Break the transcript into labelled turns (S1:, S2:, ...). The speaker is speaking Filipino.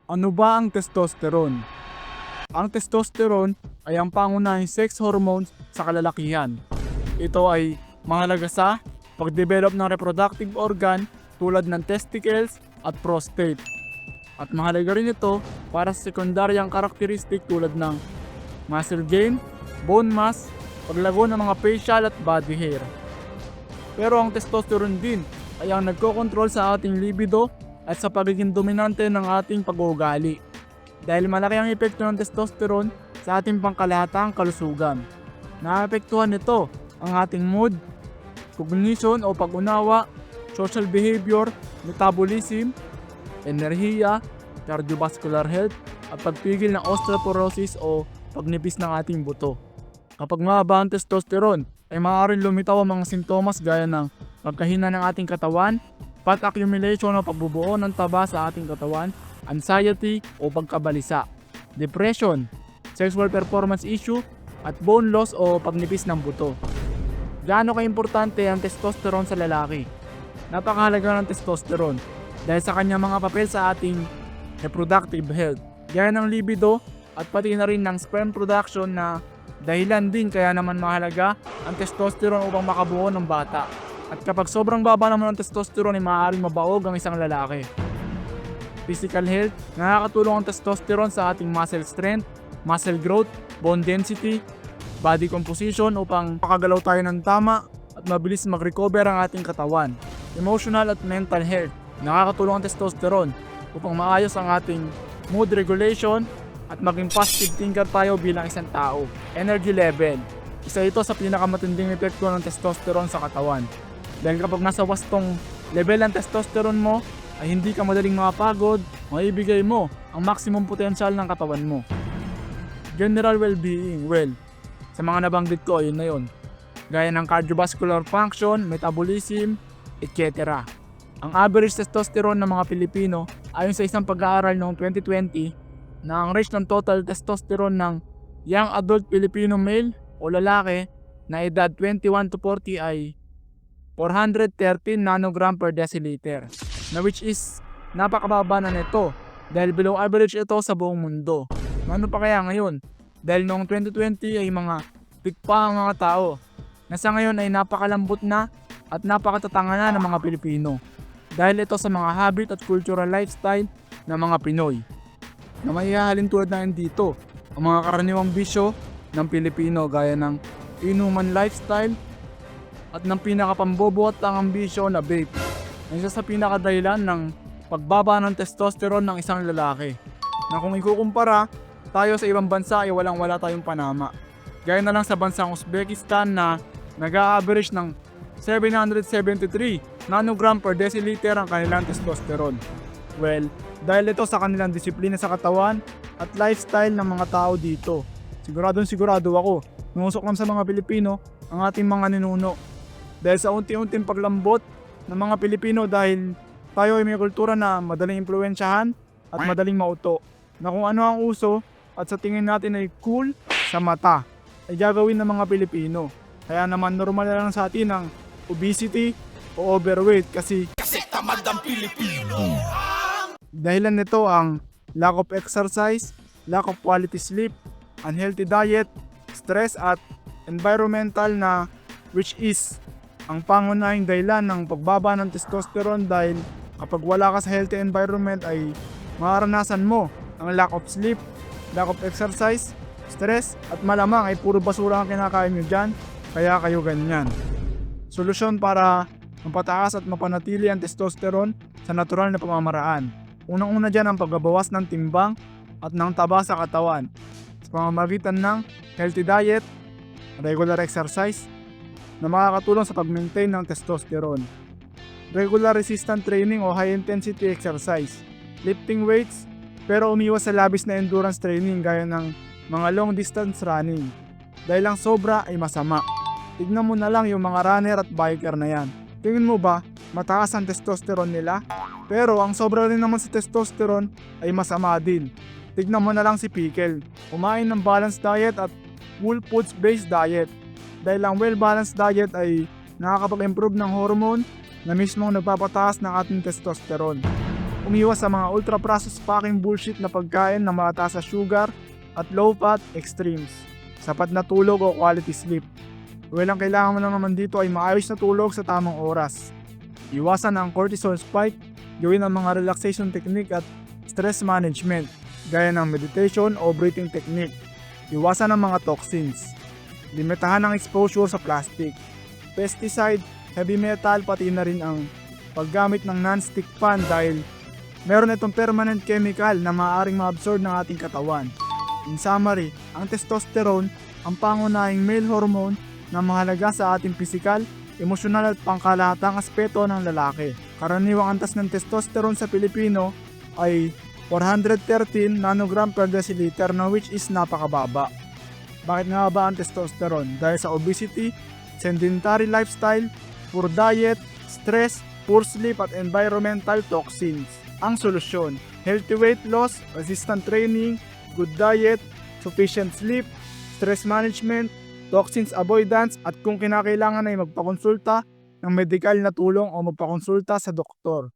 S1: Ano ba ang testosterone? Ang testosterone ay ang pangunahing sex hormones sa kalalakihan. Ito ay mahalaga sa pagdevelop ng reproductive organ tulad ng testicles at prostate. At mahalaga rin ito para sa sekundaryang karakteristik tulad ng muscle gain, bone mass, paglago ng mga facial at body hair. Pero ang testosterone din ay ang nagkokontrol sa ating libido at sa pagiging dominante ng ating pag-uugali. Dahil malaki ang epekto ng testosterone sa ating pangkalahatang kalusugan. Naapektuhan nito ang ating mood, cognition o pag-unawa, social behavior, metabolism, enerhiya, cardiovascular health, at pagpigil ng osteoporosis o pagnipis ng ating buto. Kapag mababa ang testosterone, ay maaaring lumitaw ang mga sintomas gaya ng pagkahina ng ating katawan, fat accumulation o pagbubuo ng taba sa ating katawan, anxiety o pagkabalisa, depression, sexual performance issue, at bone loss o pagnipis ng buto. Gaano ka-importante ang testosterone sa lalaki? Napakahalaga ng testosterone dahil sa kanyang mga papel sa ating reproductive health, gaya ng libido at pati na rin ng sperm production na dahilan din kaya naman mahalaga ang testosterone upang makabuo ng bata. At kapag sobrang baba naman ang testosterone ay maaaring mabaog ang isang lalaki. Physical health, nakakatulong ang testosterone sa ating muscle strength, muscle growth, bone density, body composition upang makagalaw tayo ng tama at mabilis mag-recover ang ating katawan. Emotional at mental health, nakakatulong ang testosterone upang maayos ang ating mood regulation at maging positive thinker tayo bilang isang tao. Energy level, isa ito sa pinakamatinding epekto ng testosterone sa katawan. Dahil kapag nasa wastong level ng testosterone mo, ay hindi ka madaling mapagod, maibigay mo ang maximum potential ng katawan mo. General well-being, sa mga nabanggit ko, yun na yun. Gaya ng cardiovascular function, metabolism, etc. Ang average testosterone ng mga Pilipino ayon sa isang pag-aaral noong 2020 na ang range ng total testosterone ng young adult Filipino male o lalaki na edad 21 to 40 ay 413 nanogram per deciliter, na which is napakababa na nito dahil below average ito sa buong mundo. Ano pa kaya ngayon? Dahil noong 2020 ay mga pikpa ang mga tao na sa ngayon ay napakalambot na at napakatatanga na ng mga Pilipino dahil ito sa mga habit at cultural lifestyle ng mga Pinoy na maihahalin tulad na dito ang mga karaniwang bisyo ng Pilipino gaya ng inuman lifestyle at ng pinakapambobo at tangang bisyo na vape na isa sa pinakadahilan ng pagbaba ng testosterone ng isang lalaki na kung ikukumpara tayo sa ibang bansa ay walang-wala tayong panama. Gaya na lang sa bansang Uzbekistan na nag-a-average ng 773 nanogram per deciliter ang kanilang testosterone. Well, dahil ito sa kanilang disiplina sa katawan at lifestyle ng mga tao dito. Sigurado ako, nusok lang sa mga Pilipino ang ating mga ninuno. Dahil sa unti-unting paglambot ng mga Pilipino dahil tayo ay may kultura na madaling impluwensyahan at madaling mauto. Na kung ano ang uso at sa tingin natin ay cool sa mata ay gagawin ng mga Pilipino. Kaya naman normal na lang sa atin ang obesity o overweight kasi tamad ang Pilipino. Dahilan nito ang lack of exercise, lack of quality sleep, unhealthy diet, stress at environmental na which is ang pangunahing dahilan ng pagbaba ng testosterone dahil kapag wala ka sa healthy environment ay mararanasan mo ang lack of sleep, lack of exercise, stress at malamang ay puro basura ang kinakain nyo dyan kaya kayo ganyan. Solusyon para mapataas at mapanatili ang testosterone sa natural na pamamaraan. Unang-una dyan ang pagbabawas ng timbang at ng taba sa katawan sa pamamagitan ng healthy diet, regular exercise, na makakatulong sa pag-maintain ng testosterone. Regular resistant training o high intensity exercise, lifting weights, pero umiwas sa labis na endurance training gaya ng mga long distance running. Dahil ang sobra ay masama. Tignan mo na lang yung mga runner at biker na yan. Tingin mo ba, mataas ang testosterone nila? Pero ang sobra rin naman sa testosterone ay masama din. Tignan mo na lang si Pickle. Kumain ng balanced diet at whole foods based diet. Dahil ang well-balanced diet ay nakakapag-improve ng hormone na mismong nagpapataas ng ating testosterone. Umiwas sa mga ultra-processed packing bullshit na pagkain na mataas sa sugar at low-fat extremes. Sapat na tulog o quality sleep. Ang kailangan mo lang naman dito ay maayos na tulog sa tamang oras. Iwasan ang cortisol spike, gawin ang mga relaxation technique at stress management, gaya ng meditation o breathing technique. Iwasan ang mga toxins. Limitahan ang exposure sa plastic, pesticide, heavy metal, pati na rin ang paggamit ng non-stick pan dahil meron itong permanent chemical na maaaring ma-absorb ng ating katawan. In summary, ang testosterone ang pangunahing male hormone na mahalaga sa ating pisikal, emosyonal at pangkalahatang aspeto ng lalaki. Karaniwang antas ng testosterone sa Pilipino ay 413 nanogram per deciliter na which is napakababa. Bakit nga ba ang testosterone? Dahil sa obesity, sedentary lifestyle, poor diet, stress, poor sleep at environmental toxins. Ang solusyon, healthy weight loss, resistant training, good diet, sufficient sleep, stress management, toxins avoidance at kung kinakailangan ay magpakonsulta ng medikal na tulong o magpakonsulta sa doktor.